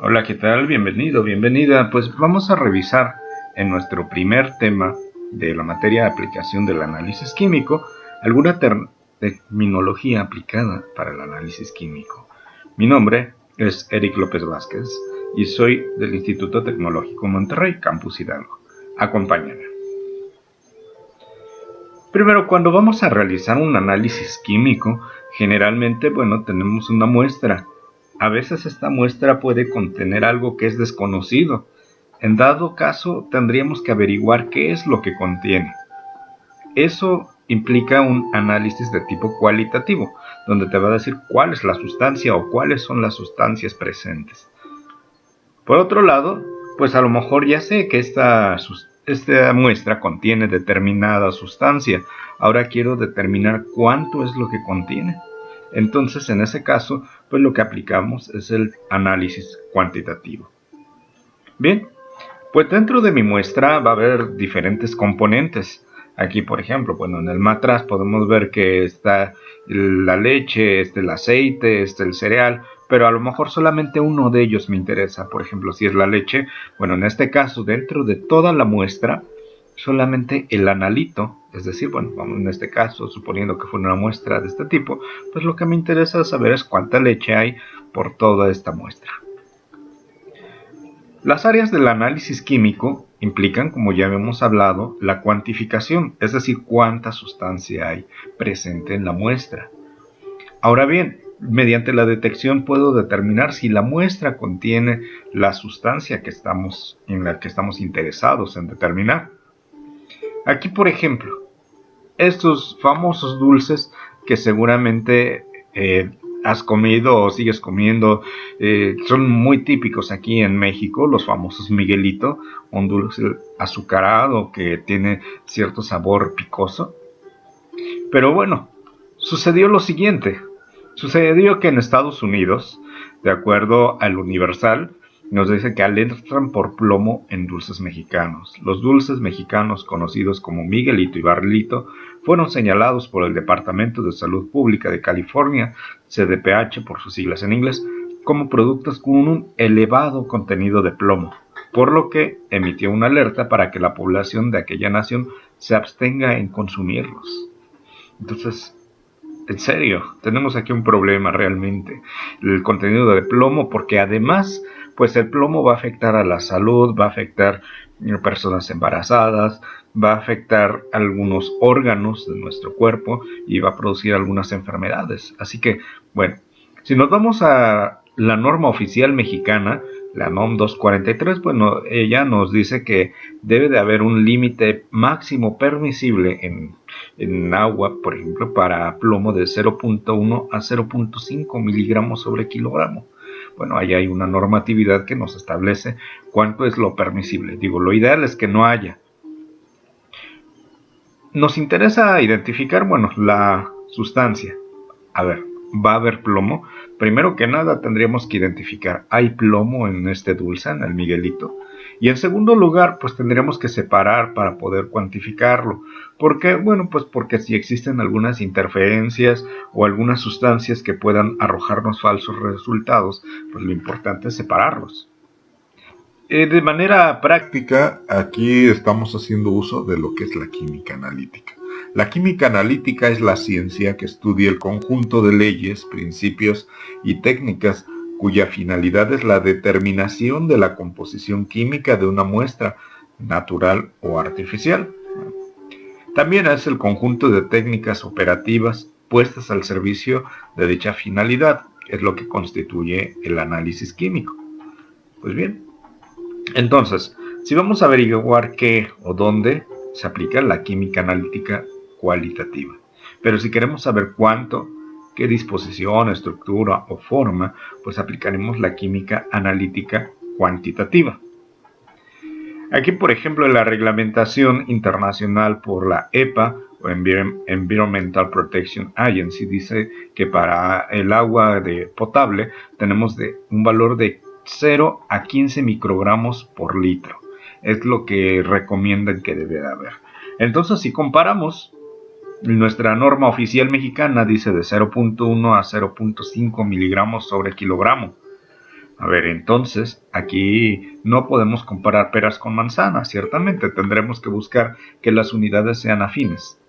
Hola, ¿qué tal? Bienvenido, bienvenida. Pues vamos a revisar en nuestro primer tema de la materia de aplicación del análisis químico alguna terminología aplicada para el análisis químico. Mi nombre es Eric López Vázquez y soy del Instituto Tecnológico Monterrey, Campus Hidalgo. Acompáñame. Primero, cuando vamos a realizar un análisis químico, generalmente, tenemos una muestra. A veces esta muestra puede contener algo que es desconocido. En dado caso, tendríamos que averiguar qué es lo que contiene. Eso implica un análisis de tipo cualitativo, donde te va a decir cuál es la sustancia o cuáles son las sustancias presentes. Por otro lado, pues a lo mejor ya sé que esta muestra contiene determinada sustancia. Ahora quiero determinar cuánto es lo que contiene. Entonces, en ese caso, pues lo que aplicamos es el análisis cuantitativo. Bien, pues dentro de mi muestra va a haber diferentes componentes. Aquí, por ejemplo, en el matraz podemos ver que está la leche, el aceite, el cereal, pero a lo mejor solamente uno de ellos me interesa. Por ejemplo, si es la leche, en este caso, dentro de toda la muestra, solamente el analito, es decir, en este caso, suponiendo que fuera una muestra de este tipo, pues lo que me interesa saber es cuánta leche hay por toda esta muestra. Las áreas del análisis químico implican, como ya hemos hablado, la cuantificación, es decir, cuánta sustancia hay presente en la muestra. Ahora bien, mediante la detección puedo determinar si la muestra contiene la sustancia en la que estamos interesados en determinar. Aquí, por ejemplo, estos famosos dulces que seguramente has comido o sigues comiendo, son muy típicos aquí en México, los famosos Miguelito, un dulce azucarado que tiene cierto sabor picoso. Pero sucedió lo siguiente. Sucedió que en Estados Unidos, de acuerdo al Universal, nos dice que alertan por plomo en dulces mexicanos. Los dulces mexicanos conocidos como Miguelito y Barrilito fueron señalados por el Departamento de Salud Pública de California, CDPH por sus siglas en inglés, como productos con un elevado contenido de plomo, por lo que emitió una alerta para que la población de aquella nación se abstenga en consumirlos. Entonces, en serio, tenemos aquí un problema realmente, el contenido de plomo, porque además, pues el plomo va a afectar a la salud, va a afectar a personas embarazadas, va a afectar algunos órganos de nuestro cuerpo y va a producir algunas enfermedades. Así que, si nos vamos a la norma oficial mexicana, la NOM 243, ella nos dice que debe de haber un límite máximo permisible en agua, por ejemplo, para plomo de 0.1 a 0.5 miligramos sobre kilogramo. Ahí hay una normatividad que nos establece cuánto es lo permisible. Lo ideal es que no haya. Nos interesa identificar, la sustancia. A ver, ¿va a haber plomo? Primero que nada tendríamos que identificar, ¿hay plomo en este dulce, en el Miguelito? Y en segundo lugar, pues tendríamos que separar para poder cuantificarlo. ¿Por qué? Porque si existen algunas interferencias o algunas sustancias que puedan arrojarnos falsos resultados, pues lo importante es separarlos. De manera práctica, aquí estamos haciendo uso de lo que es la química analítica. La química analítica es la ciencia que estudia el conjunto de leyes, principios y técnicas cuya finalidad es la determinación de la composición química de una muestra, natural o artificial. También es el conjunto de técnicas operativas puestas al servicio de dicha finalidad, es lo que constituye el análisis químico. Pues bien, entonces, si vamos a averiguar qué o dónde se aplica la química analítica cualitativa, pero si queremos saber cuánto, qué disposición, estructura o forma, pues aplicaremos la química analítica cuantitativa. Aquí, por ejemplo, en la reglamentación internacional por la EPA, o Environmental Protection Agency, dice que para el agua potable tenemos un valor de 0 a 15 microgramos por litro. Es lo que recomiendan que debe de haber. Entonces, si comparamos, nuestra norma oficial mexicana dice de 0.1 a 0.5 miligramos sobre kilogramo. A ver, entonces, aquí no podemos comparar peras con manzanas, ciertamente tendremos que buscar que las unidades sean afines.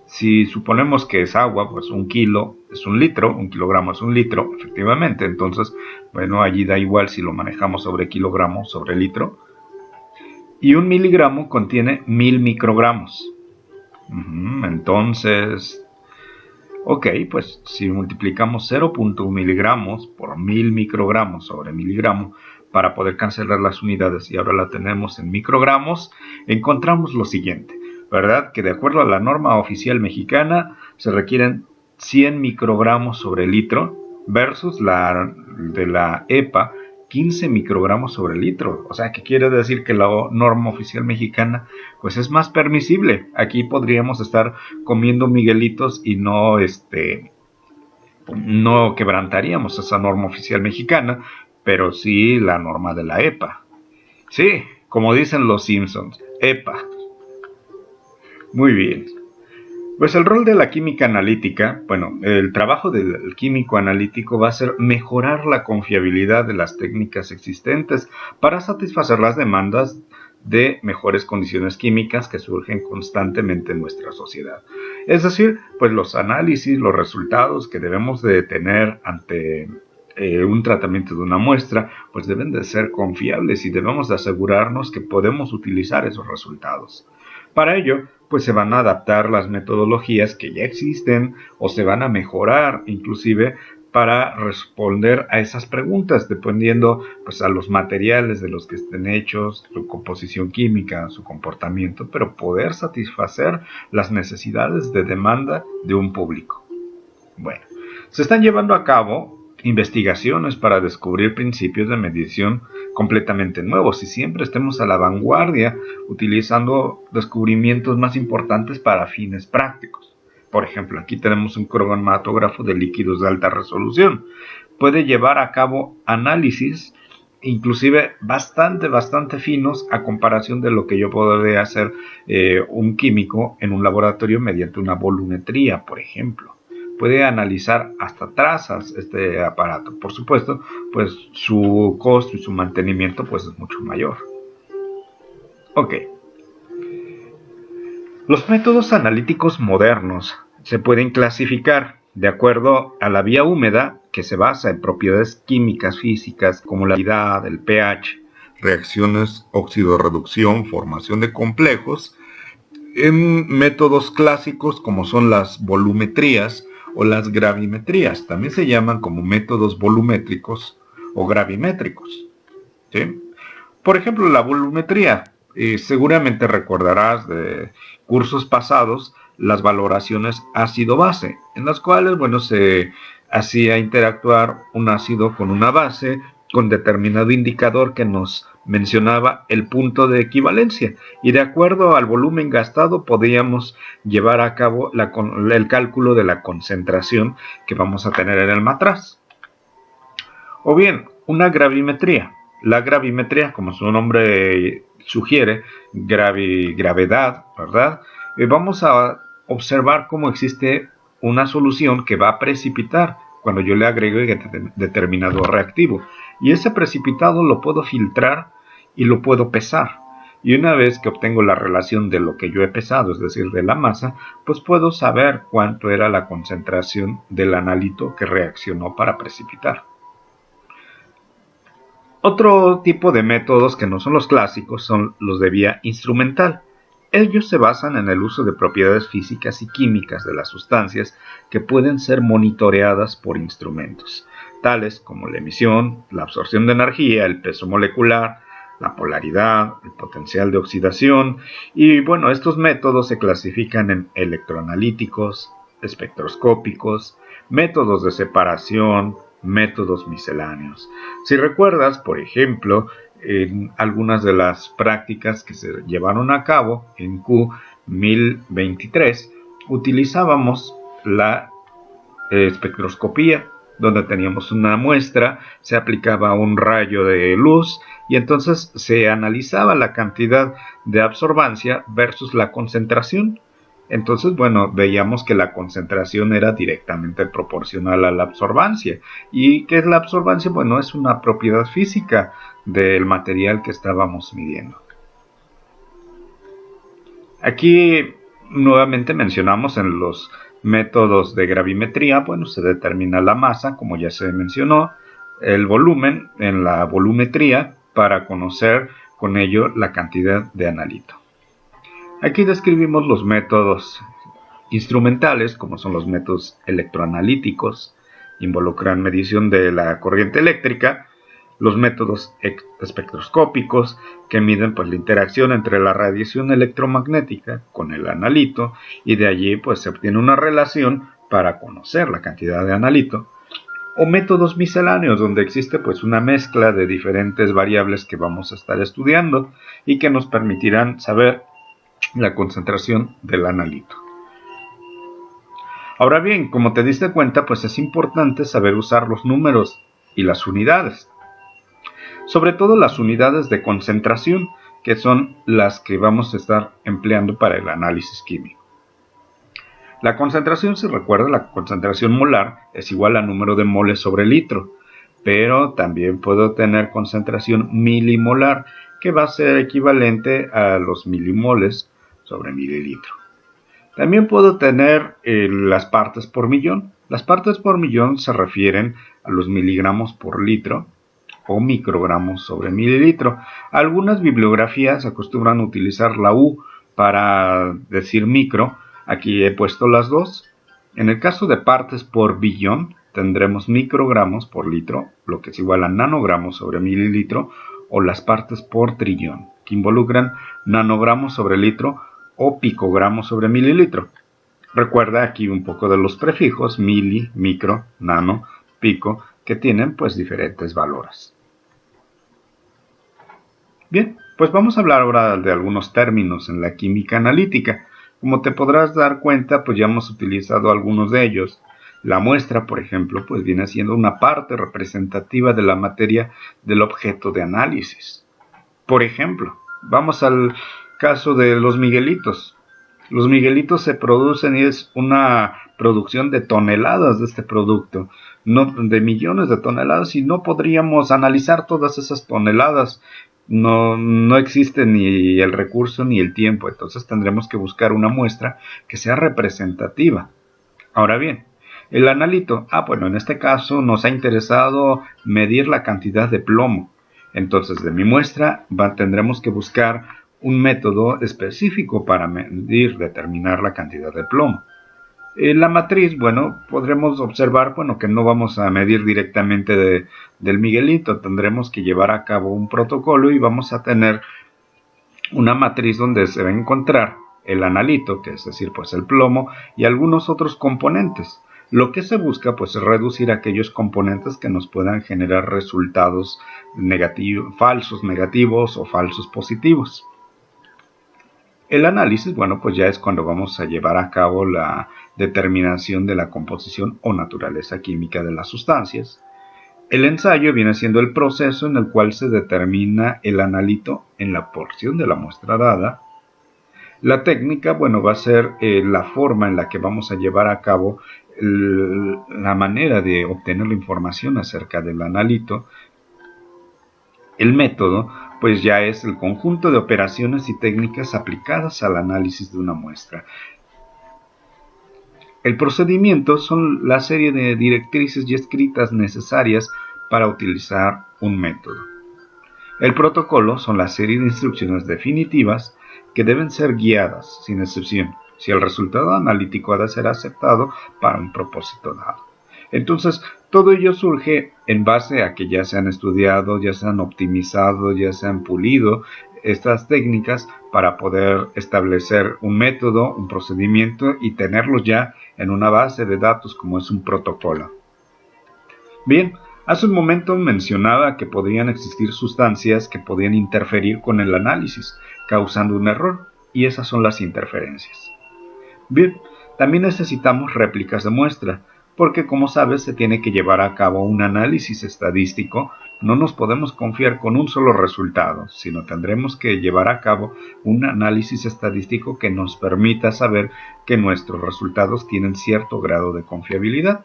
Si suponemos que es agua, pues 1 kilo es 1 litro, 1 kilogramo es 1 litro, efectivamente. Entonces, bueno, allí da igual si lo manejamos sobre kilogramo, sobre litro. Y 1 miligramo contiene 1000 microgramos. Entonces, ok, pues si multiplicamos 0.1 miligramos por 1000 microgramos sobre miligramo para poder cancelar las unidades y ahora la tenemos en microgramos, encontramos lo siguiente. ¿Verdad? Que de acuerdo a la norma oficial mexicana se requieren 100 microgramos sobre litro versus la de la EPA 15 microgramos sobre litro. O sea, ¿qué quiere decir? Que la norma oficial mexicana pues es más permisible. Aquí podríamos estar comiendo miguelitos y no quebrantaríamos esa norma oficial mexicana, pero sí la norma de la EPA. Sí, como dicen los Simpsons, EPA. Muy bien. Pues el rol de la química analítica, bueno, el trabajo del químico analítico va a ser mejorar la confiabilidad de las técnicas existentes para satisfacer las demandas de mejores condiciones químicas que surgen constantemente en nuestra sociedad. Es decir, pues los análisis, los resultados que debemos de tener ante un tratamiento de una muestra, pues deben de ser confiables y debemos de asegurarnos que podemos utilizar esos resultados. Para ello, pues se van a adaptar las metodologías que ya existen o se van a mejorar inclusive para responder a esas preguntas dependiendo pues a los materiales de los que estén hechos, su composición química, su comportamiento, pero poder satisfacer las necesidades de demanda de un público. Bueno, se están llevando a cabo investigaciones para descubrir principios de medición completamente nuevos y siempre estemos a la vanguardia utilizando descubrimientos más importantes para fines prácticos. Por ejemplo, aquí tenemos un cromatógrafo de líquidos de alta resolución. Puede llevar a cabo análisis inclusive bastante finos a comparación de lo que yo podría hacer un químico en un laboratorio mediante una volumetría, por ejemplo. Puede analizar hasta trazas este aparato. Por supuesto, pues su costo y su mantenimiento pues es mucho mayor. Ok. Los métodos analíticos modernos se pueden clasificar de acuerdo a la vía húmeda, que se basa en propiedades químicas físicas como la acididad, el pH, reacciones óxido-reducción, formación de complejos, en métodos clásicos como son las volumetrías o las gravimetrías. También se llaman como métodos volumétricos o gravimétricos. ¿Sí? Por ejemplo, la volumetría. Seguramente recordarás de cursos pasados las valoraciones ácido-base, en las cuales, bueno, se hacía interactuar un ácido con una base con determinado indicador que nos mencionaba el punto de equivalencia y de acuerdo al volumen gastado podíamos llevar a cabo el cálculo de la concentración que vamos a tener en el matraz. O bien, una gravimetría. La gravimetría, como su nombre sugiere, gravedad, ¿verdad? Vamos a observar cómo existe una solución que va a precipitar cuando yo le agregue determinado reactivo. Y ese precipitado lo puedo filtrar y lo puedo pesar. Y una vez que obtengo la relación de lo que yo he pesado, es decir, de la masa, pues puedo saber cuánto era la concentración del analito que reaccionó para precipitar. Otro tipo de métodos que no son los clásicos son los de vía instrumental. Ellos se basan en el uso de propiedades físicas y químicas de las sustancias que pueden ser monitoreadas por instrumentos, tales como la emisión, la absorción de energía, el peso molecular, la polaridad, el potencial de oxidación, y bueno, estos métodos se clasifican en electroanalíticos, espectroscópicos, métodos de separación, métodos misceláneos. Si recuerdas, por ejemplo, en algunas de las prácticas que se llevaron a cabo en Q 1023, utilizábamos la espectroscopía, donde teníamos una muestra, se aplicaba un rayo de luz y entonces se analizaba la cantidad de absorbancia versus la concentración. Entonces, bueno, veíamos que la concentración era directamente proporcional a la absorbancia. ¿Y qué es la absorbancia? Bueno, es una propiedad física del material que estábamos midiendo. Aquí nuevamente mencionamos en los métodos de gravimetría, bueno, se determina la masa, como ya se mencionó, el volumen en la volumetría para conocer con ello la cantidad de analito. Aquí describimos los métodos instrumentales, como son los métodos electroanalíticos, involucran medición de la corriente eléctrica, los métodos espectroscópicos, que miden pues la interacción entre la radiación electromagnética con el analito, y de allí pues se obtiene una relación para conocer la cantidad de analito, o métodos misceláneos, donde existe pues una mezcla de diferentes variables que vamos a estar estudiando y que nos permitirán saber la concentración del analito. Ahora bien, como te diste cuenta, pues es importante saber usar los números y las unidades. Sobre todo las unidades de concentración, que son las que vamos a estar empleando para el análisis químico. La concentración, si recuerda, la concentración molar es igual a número de moles sobre litro, pero también puedo tener concentración milimolar, que va a ser equivalente a los milimoles sobre mililitro. También puedo tener las partes por millón. Las partes por millón se refieren a los miligramos por litro o microgramos sobre mililitro. Algunas bibliografías acostumbran utilizar la U para decir micro. Aquí he puesto las dos. En el caso de partes por billón, tendremos microgramos por litro, lo que es igual a nanogramos sobre mililitro, o las partes por trillón, que involucran nanogramos sobre litro o picogramos sobre mililitro. Recuerda aquí un poco de los prefijos mili, micro, nano, pico, que tienen pues diferentes valores. Bien, pues vamos a hablar ahora de algunos términos en la química analítica. Como te podrás dar cuenta, pues ya hemos utilizado algunos de ellos. La muestra, por ejemplo, pues viene siendo una parte representativa de la materia del objeto de análisis. Por ejemplo, vamos al caso de los miguelitos. Los miguelitos se producen y es una producción de toneladas de este producto, no de millones de toneladas, y no podríamos analizar todas esas toneladas. No existe ni el recurso ni el tiempo, entonces tendremos que buscar una muestra que sea representativa. Ahora bien, el analito, bueno, en este caso nos ha interesado medir la cantidad de plomo. Entonces, de mi muestra tendremos que buscar un método específico para medir, determinar la cantidad de plomo. La matriz, bueno, podremos observar, bueno, que no vamos a medir directamente del miguelito, tendremos que llevar a cabo un protocolo y vamos a tener una matriz donde se va a encontrar el analito, que es decir, pues el plomo, y algunos otros componentes. Lo que se busca pues es reducir aquellos componentes que nos puedan generar resultados falsos negativos o falsos positivos. El análisis, bueno, pues ya es cuando vamos a llevar a cabo la determinación de la composición o naturaleza química de las sustancias. El ensayo viene siendo el proceso en el cual se determina el analito en la porción de la muestra dada. La técnica, bueno, va a ser la forma en la que vamos a llevar a cabo la manera de obtener la información acerca del analito. El método, pues ya es el conjunto de operaciones y técnicas aplicadas al análisis de una muestra. El procedimiento son la serie de directrices y escritas necesarias para utilizar un método. El protocolo son la serie de instrucciones definitivas que deben ser guiadas, sin excepción, si el resultado analítico ha de ser aceptado para un propósito dado. Entonces, todo ello surge en base a que ya se han estudiado, ya se han optimizado, ya se han pulido estas técnicas para poder establecer un método, un procedimiento y tenerlos ya en una base de datos como es un protocolo. Bien, hace un momento mencionaba que podrían existir sustancias que podían interferir con el análisis, causando un error, y esas son las interferencias. Bien, también necesitamos réplicas de muestra, porque como sabes se tiene que llevar a cabo un análisis estadístico No nos podemos confiar con un solo resultado, sino tendremos que llevar a cabo un análisis estadístico que nos permita saber que nuestros resultados tienen cierto grado de confiabilidad.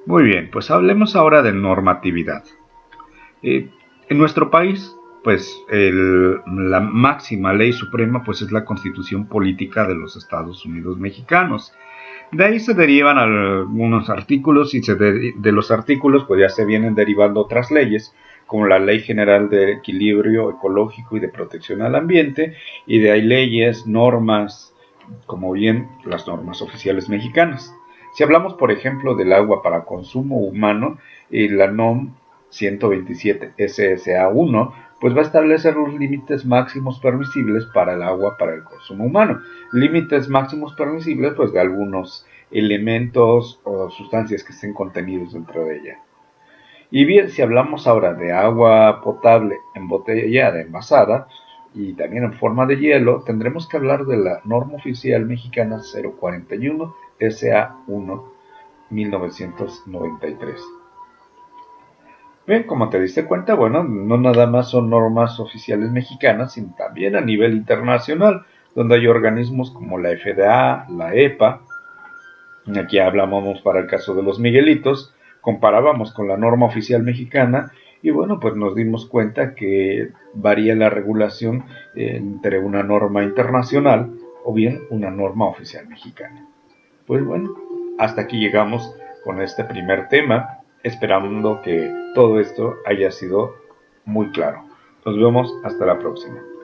Muy bien, pues hablemos ahora de normatividad. En nuestro país, pues la máxima ley suprema pues es la Constitución Política de los Estados Unidos Mexicanos. De ahí se derivan algunos artículos y de los artículos pues ya se vienen derivando otras leyes, como la Ley General de Equilibrio Ecológico y de Protección al Ambiente, y de ahí leyes, normas, como bien las normas oficiales mexicanas. Si hablamos, por ejemplo, del agua para consumo humano, la NOM 127 SSA1, pues va a establecer los límites máximos permisibles para el agua para el consumo humano. Límites máximos permisibles, pues de algunos elementos o sustancias que estén contenidos dentro de ella. Y bien, si hablamos ahora de agua potable embotellada, envasada, y también en forma de hielo, tendremos que hablar de la norma oficial mexicana 041 SA1 1993. Bien, como te diste cuenta, bueno, no nada más son normas oficiales mexicanas, sino también a nivel internacional, donde hay organismos como la FDA, la EPA. Aquí hablábamos para el caso de los Miguelitos, comparábamos con la norma oficial mexicana y bueno, pues nos dimos cuenta que varía la regulación entre una norma internacional o bien una norma oficial mexicana. Pues bueno, hasta aquí llegamos con este primer tema, esperando que todo esto haya sido muy claro. Nos vemos hasta la próxima.